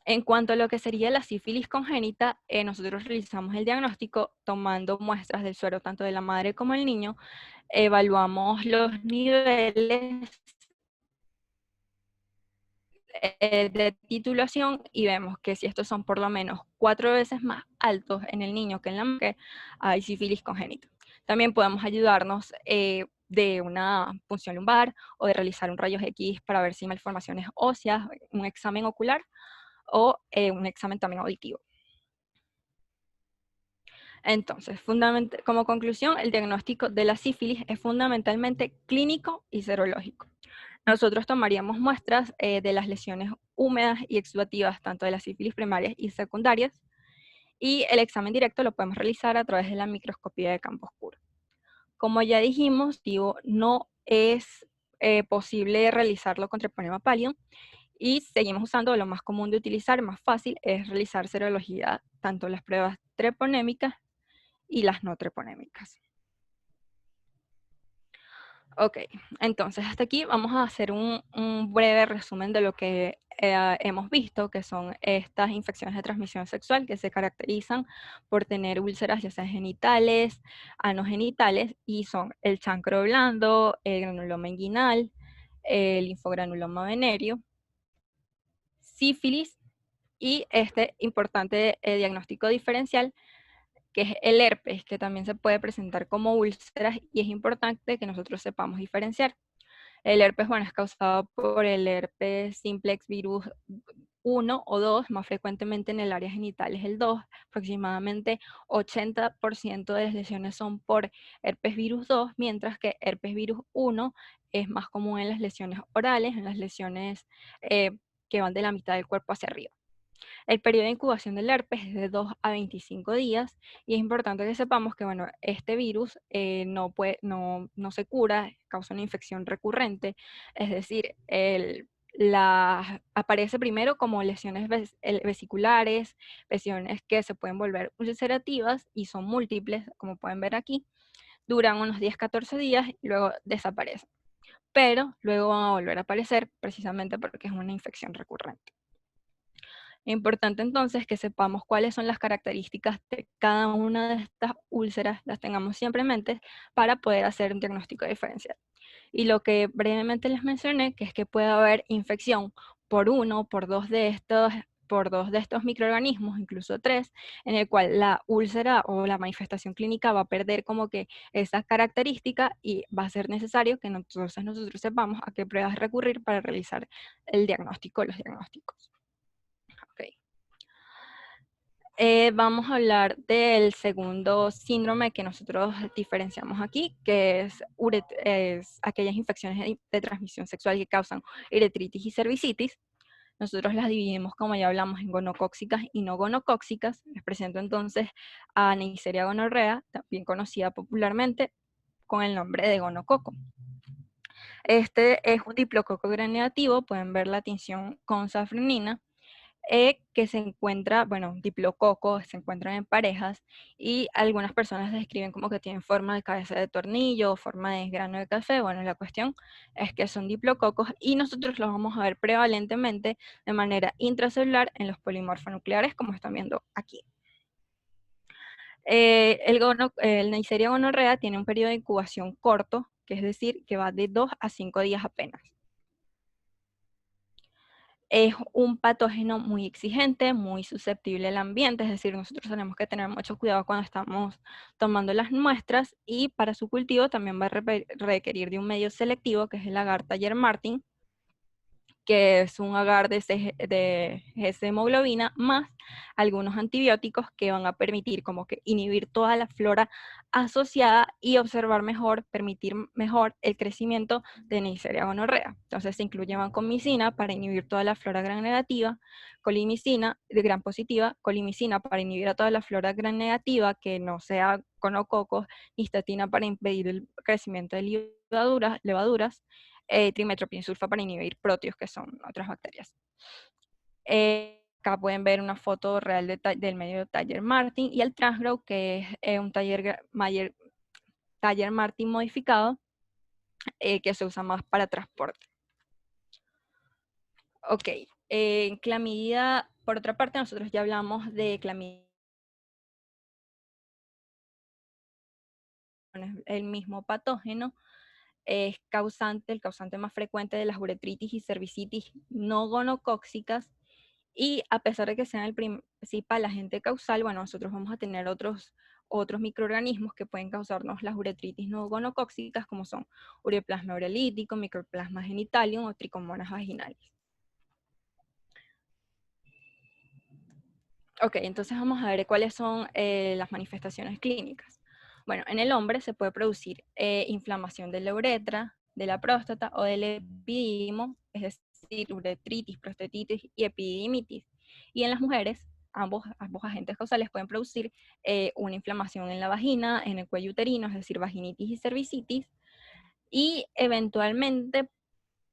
En cuanto a lo que sería la sífilis congénita, nosotros realizamos el diagnóstico tomando muestras del suero tanto de la madre como del niño, evaluamos los niveles de titulación y vemos que si estos son por lo menos 4 veces más altos en el niño que en la mujer, hay sífilis congénita. También podemos ayudarnos de una punción lumbar o de realizar un rayos X para ver si hay malformaciones óseas, un examen ocular o un examen también auditivo. Entonces, como conclusión, el diagnóstico de la sífilis es fundamentalmente clínico y serológico. Nosotros tomaríamos muestras de las lesiones húmedas y exudativas, tanto de las sífilis primarias y secundarias, y el examen directo lo podemos realizar a través de la microscopía de campo oscuro. Como ya dijimos, no es posible realizarlo con treponema pallidum, y seguimos usando lo más común de utilizar, más fácil, es realizar serología, tanto las pruebas treponémicas y las no treponémicas. Ok, entonces hasta aquí vamos a hacer un breve resumen de lo que hemos visto, que son estas infecciones de transmisión sexual que se caracterizan por tener úlceras ya sea genitales, anogenitales, y son el chancro blando, el granuloma inguinal, el linfogranuloma venéreo, sífilis y este importante diagnóstico diferencial, que es el herpes, que también se puede presentar como úlceras, y es importante que nosotros sepamos diferenciar. El herpes, bueno, es causado por el herpes simplex virus 1 o 2, más frecuentemente en el área genital es el 2, aproximadamente 80% de las lesiones son por herpes virus 2, mientras que herpes virus 1 es más común en las lesiones orales, en las lesiones que van de la mitad del cuerpo hacia arriba. El periodo de incubación del herpes es de 2 a 25 días, y es importante que sepamos que, bueno, este virus no se cura, causa una infección recurrente, es decir, aparece primero como lesiones vesiculares, lesiones que se pueden volver ulcerativas y son múltiples, como pueden ver aquí, duran unos 10-14 días y luego desaparecen, pero luego van a volver a aparecer precisamente porque es una infección recurrente. Importante entonces que sepamos cuáles son las características de cada una de estas úlceras, las tengamos siempre en mente para poder hacer un diagnóstico diferencial. Y lo que brevemente les mencioné, que es que puede haber infección por uno o por dos de estos por 2 de estos microorganismos, incluso 3, en el cual la úlcera o la manifestación clínica va a perder como que esa característica y va a ser necesario que entonces nosotros sepamos a qué pruebas recurrir para realizar el diagnóstico, los diagnósticos. Okay. Vamos a hablar del segundo síndrome que nosotros diferenciamos aquí, que es aquellas infecciones de transmisión sexual que causan uretritis y cervicitis. Nosotros las dividimos, como ya hablamos, en gonocóxicas y no gonocóxicas. Les presento entonces a Neisseria gonorrea, también conocida popularmente con el nombre de gonococo. Este es un diplococo gram negativo, pueden ver la tinción con safranina, que se encuentra, bueno, diplococos se encuentran en parejas y algunas personas describen como que tienen forma de cabeza de tornillo o forma de grano de café. Bueno, la cuestión es que son diplococos y nosotros los vamos a ver prevalentemente de manera intracelular en los polimorfonucleares, como están viendo aquí. El Neisseria gonorrea tiene un periodo de incubación corto, que es decir, que va de 2 a 5 días apenas. Es un patógeno muy exigente, muy susceptible al ambiente, es decir, nosotros tenemos que tener mucho cuidado cuando estamos tomando las muestras y para su cultivo también va a requerir de un medio selectivo que es el agar Taller-Martin, que es un agar de hemoglobina más algunos antibióticos que van a permitir como que inhibir toda la flora asociada y observar mejor, permitir mejor el crecimiento de Neisseria gonorrea. Entonces se incluye vancomicina para inhibir toda la flora gram negativa, colimicina de gram positiva, colimicina para inhibir a toda la flora gram negativa que no sea gonococos, histatina para impedir el crecimiento de levaduras, trimetoprimsulfa para inhibir proteos, que son otras bacterias. Acá pueden ver una foto real del medio Taller-Martin y el Transgrow, que es un Taller-Martin modificado, que se usa más para transporte. Ok, clamidia, por otra parte, nosotros ya hablamos de clamidia, el mismo patógeno, es el causante más frecuente de las uretritis y cervicitis no gonocóxicas, y a pesar de que sea el principal agente causal, bueno, nosotros vamos a tener otros microorganismos que pueden causarnos las uretritis no gonocóxicas, como son ureaplasma urolítico, microplasma genitalium o tricomonas vaginalis. Ok, entonces vamos a ver cuáles son las manifestaciones clínicas. Bueno, en el hombre se puede producir inflamación de la uretra, de la próstata o del epididimo, es decir, uretritis, prostatitis y epididimitis. Y en las mujeres, ambos agentes causales pueden producir una inflamación en la vagina, en el cuello uterino, es decir, vaginitis y cervicitis, y eventualmente,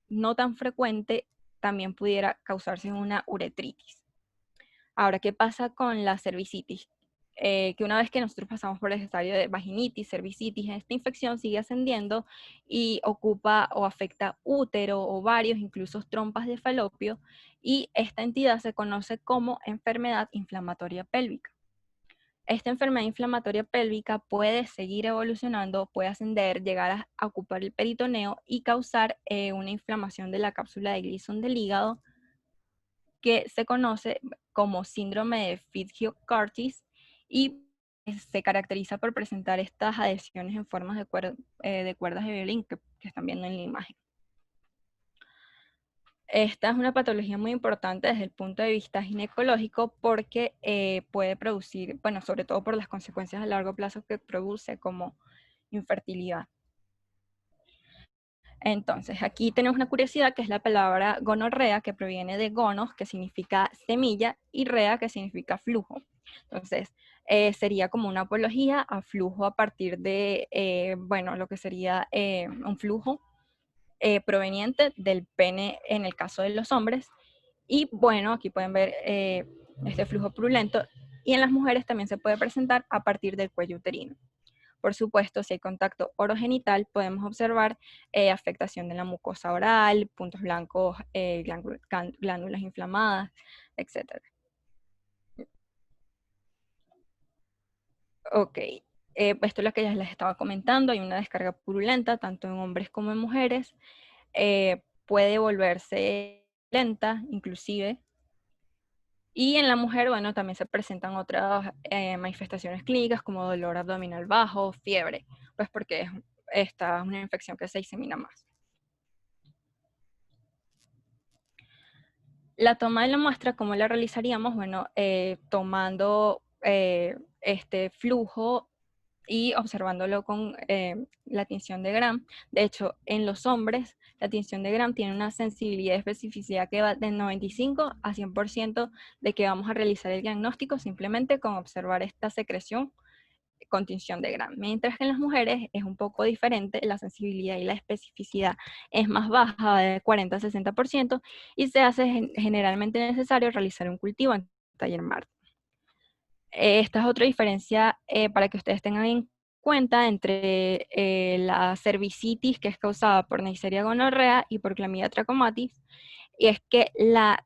no tan frecuente, también pudiera causarse una uretritis. Ahora, ¿qué pasa con la cervicitis? Que una vez que nosotros pasamos por el estadio de vaginitis, cervicitis, esta infección sigue ascendiendo y ocupa o afecta útero, ovarios, incluso trompas de falopio, y esta entidad se conoce como enfermedad inflamatoria pélvica. Esta enfermedad inflamatoria pélvica puede seguir evolucionando, puede ascender, llegar a ocupar el peritoneo y causar una inflamación de la cápsula de Gleason del hígado, que se conoce como síndrome de Fitch-Curtis y se caracteriza por presentar estas adhesiones en formas de cuerdas de violín que están viendo en la imagen. Esta es una patología muy importante desde el punto de vista ginecológico porque puede producir, bueno, sobre todo por las consecuencias a largo plazo que produce, como infertilidad. Entonces, aquí tenemos una curiosidad que es la palabra gonorrea, que proviene de gonos, que significa semilla, y rea, que significa flujo. Entonces, sería como una apología a flujo a partir de, bueno, lo que sería un flujo proveniente del pene en el caso de los hombres. Y bueno, aquí pueden ver este flujo purulento. Y en las mujeres también se puede presentar a partir del cuello uterino. Por supuesto, si hay contacto orogenital, podemos observar afectación de la mucosa oral, puntos blancos, glándulas inflamadas, etc. Ok, esto es lo que ya les estaba comentando. Hay una descarga purulenta, tanto en hombres como en mujeres. Puede volverse lenta, inclusive, Y en la mujer, bueno, también se presentan otras manifestaciones clínicas como dolor abdominal bajo, fiebre, pues porque esta es una infección que se disemina más. La toma de la muestra, ¿cómo la realizaríamos? Bueno, tomando este flujo y observándolo con la tinción de Gram. De hecho, en los hombres, la tinción de Gram tiene una sensibilidad y especificidad que va del 95 a 100% de que vamos a realizar el diagnóstico simplemente con observar esta secreción con tinción de Gram. Mientras que en las mujeres es un poco diferente, la sensibilidad y la especificidad es más baja, de 40 a 60%, y se hace generalmente necesario realizar un cultivo en taller Mart. Esta es otra diferencia para que ustedes tengan en cuenta entre la cervicitis, que es causada por Neisseria gonorrea y por Clamidia trachomatis, y es que la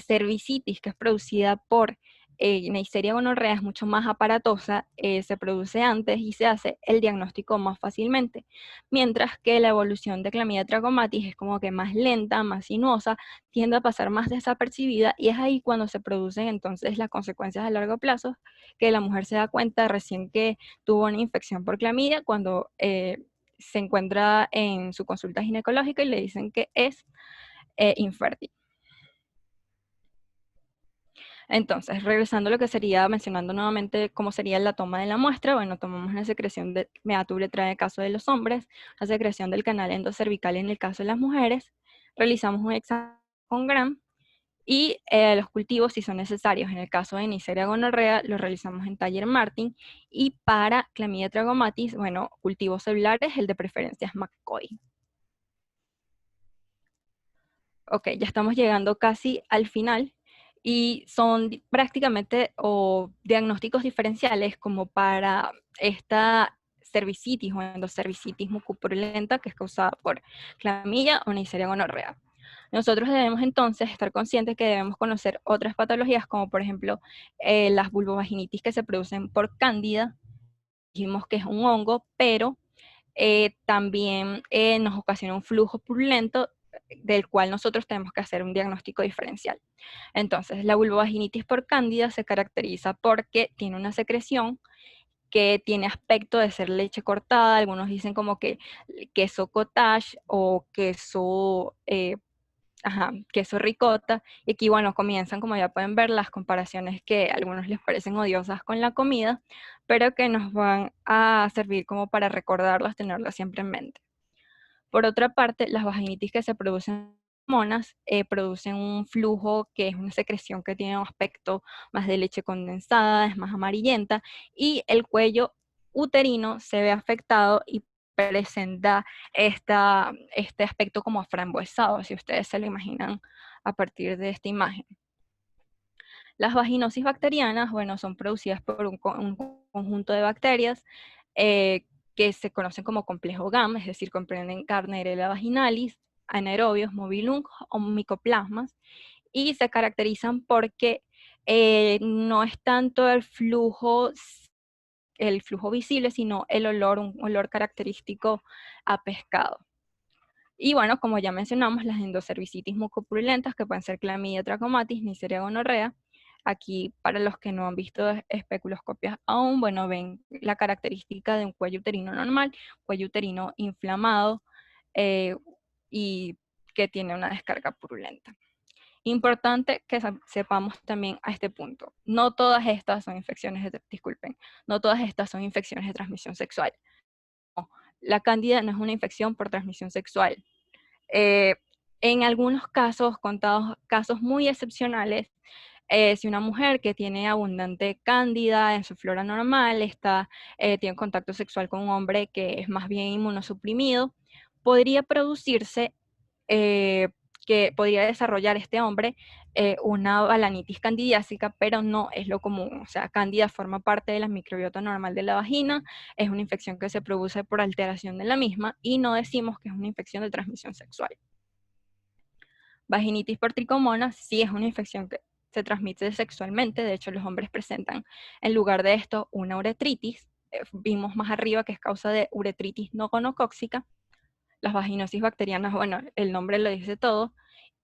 cervicitis, que es producida por Neisseria gonorrea, es mucho más aparatosa, se produce antes y se hace el diagnóstico más fácilmente, mientras que la evolución de Clamidia trachomatis es como que más lenta, más sinuosa, tiende a pasar más desapercibida, y es ahí cuando se producen entonces las consecuencias a largo plazo, que la mujer se da cuenta recién que tuvo una infección por clamidia cuando se encuentra en su consulta ginecológica y le dicen que es infértil. Entonces, regresando a lo que sería, mencionando nuevamente cómo sería la toma de la muestra, bueno, tomamos la secreción de meato uretral en el caso de los hombres, la secreción del canal endocervical en el caso de las mujeres, realizamos un examen con Gram, y los cultivos, si son necesarios, en el caso de Neisseria gonorrea, los realizamos en taller Martin, y para Clamidia trachomatis, bueno, cultivos celulares, el de preferencia es McCoy. Ok, ya estamos llegando casi al final, y son prácticamente diagnósticos diferenciales como para esta cervicitis o endocervicitis mucopurulenta, que es causada por clamidia o Neisseria gonorrea. Nosotros debemos entonces estar conscientes que debemos conocer otras patologías, como por ejemplo las vulvovaginitis que se producen por cándida. Dijimos que es un hongo, pero también nos ocasiona un flujo purulento del cual nosotros tenemos que hacer un diagnóstico diferencial. Entonces, la vulvovaginitis por cándida se caracteriza porque tiene una secreción que tiene aspecto de ser leche cortada. Algunos dicen como que queso cottage o queso queso ricota, y aquí, bueno, comienzan, como ya pueden ver, las comparaciones que a algunos les parecen odiosas con la comida, pero que nos van a servir como para recordarlas, tenerlas siempre en mente. Por otra parte, las vaginitis que se producen monas producen un flujo que es una secreción que tiene un aspecto más de leche condensada, es más amarillenta, y el cuello uterino se ve afectado y presenta este aspecto como aframbuesado, si ustedes se lo imaginan a partir de esta imagen. Las vaginosis bacterianas, bueno, son producidas por un conjunto de bacterias que se conocen como complejo GAM, es decir, comprenden Gardnerella vaginalis, anaerobios, mobilung o micoplasmas, y se caracterizan porque no es tanto el flujo visible, sino el olor, un olor característico a pescado. Y bueno, como ya mencionamos, las endocervicitis mucopurulentas, que pueden ser Clamidia trachomatis, Neisseria gonorrea. Aquí, para los que no han visto especuloscopias aún, bueno, ven la característica de un cuello uterino normal, cuello uterino inflamado eh, y que tiene una descarga purulenta. Importante que sepamos también a este punto, no todas estas son disculpen, no todas estas son infecciones de transmisión sexual. La cándida no es una infección por transmisión sexual. Eh, en algunos casos, contados casos muy excepcionales, si una mujer que tiene abundante cándida en su flora normal tiene contacto sexual con un hombre que es más bien inmunosuprimido, podría producirse, eh, que podría desarrollar este hombre una balanitis candidiásica, pero no es lo común. O sea, cándida forma parte de la microbiota normal de la vagina, es una infección que se produce por alteración de la misma, y no decimos que es una infección de transmisión sexual. Vaginitis por tricomonas sí es una infección que se transmite sexualmente. De hecho, los hombres presentan en lugar de esto una uretritis. Vimos más arriba que es causa de uretritis no gonocóxica. Las vaginosis bacterianas, bueno, el nombre lo dice todo.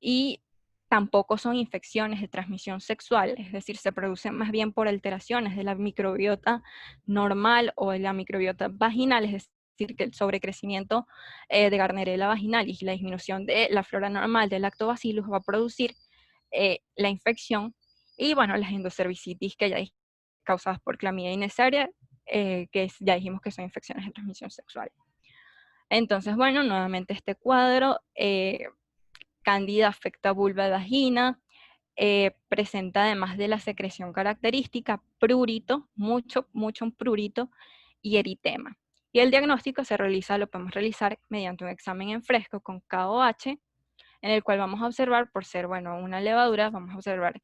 Y tampoco son infecciones de transmisión sexual, es decir, se producen más bien por alteraciones de la microbiota normal o de la microbiota vaginal, es decir, que el sobrecrecimiento de Gardnerella vaginalis y la disminución de la flora normal del Lactobacillus va a producir la infección, y bueno, las endocervicitis que ya causadas por clamidia y Neisseria, ya dijimos que son infecciones de transmisión sexual. Entonces, bueno, nuevamente este cuadro, Cándida afecta vulva y vagina, presenta además de la secreción característica, prurito, mucho prurito y eritema. Y el diagnóstico lo podemos realizar mediante un examen en fresco con KOH, en el cual vamos a observar, por ser, bueno, una levadura, vamos a observar,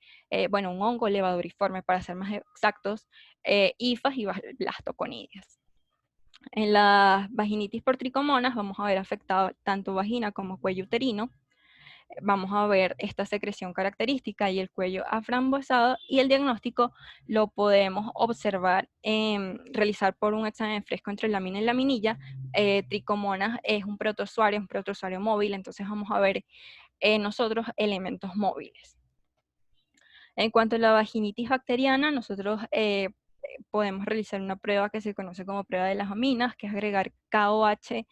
bueno, un hongo levaduriforme, para ser más exactos, hifas y blastoconidias. En la vaginitis por tricomonas vamos a ver afectado tanto vagina como cuello uterino. Vamos a ver esta secreción característica y el cuello aframbosado, y el diagnóstico lo podemos observar, realizar por un examen fresco entre lámina y laminilla. Tricomonas es un protozoario móvil, entonces vamos a ver nosotros elementos móviles. En cuanto a la vaginitis bacteriana, nosotros podemos realizar una prueba que se conoce como prueba de las aminas, que es agregar KOH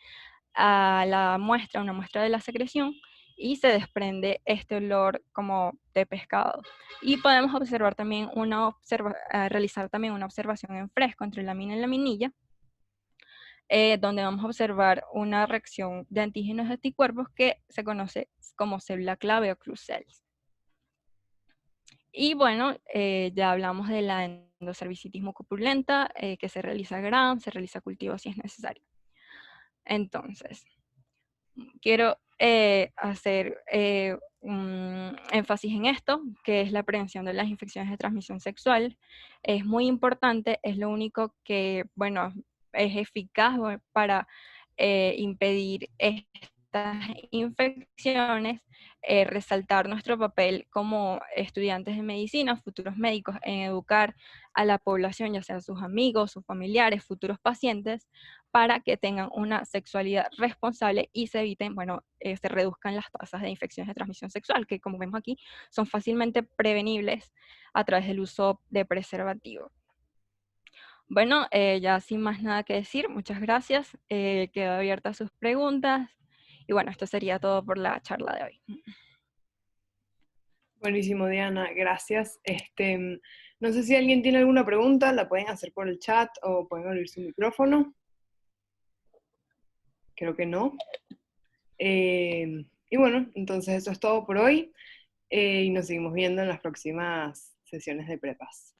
a la muestra, una muestra de la secreción, y se desprende este olor como de pescado. Y podemos observar también realizar también una observación en fresco entre lámina y laminilla, donde vamos a observar una reacción de antígenos de anticuerpos que se conoce como célula clave o clue cells. Y bueno, ya hablamos de la endocervicitis mucopurulenta, que se realiza Gram, se realiza cultivo si es necesario. Entonces, quiero hacer un énfasis en esto, que es la prevención de las infecciones de transmisión sexual. Es muy importante, es lo único que, bueno, es eficaz para impedir estas infecciones. Resaltar nuestro papel como estudiantes de medicina, futuros médicos, en educar a la población, ya sean sus amigos, sus familiares, futuros pacientes, para que tengan una sexualidad responsable y se eviten, bueno, se reduzcan las tasas de infecciones de transmisión sexual, que como vemos aquí, son fácilmente prevenibles a través del uso de preservativo. Bueno, ya sin más nada que decir, muchas gracias. Quedo abierta a sus preguntas. Y bueno, esto sería todo por la charla de hoy. Buenísimo, Diana, gracias. No sé si alguien tiene alguna pregunta, la pueden hacer por el chat o pueden abrir su micrófono. Creo que no. Y bueno, entonces eso es todo por hoy, y nos seguimos viendo en las próximas sesiones de prepas.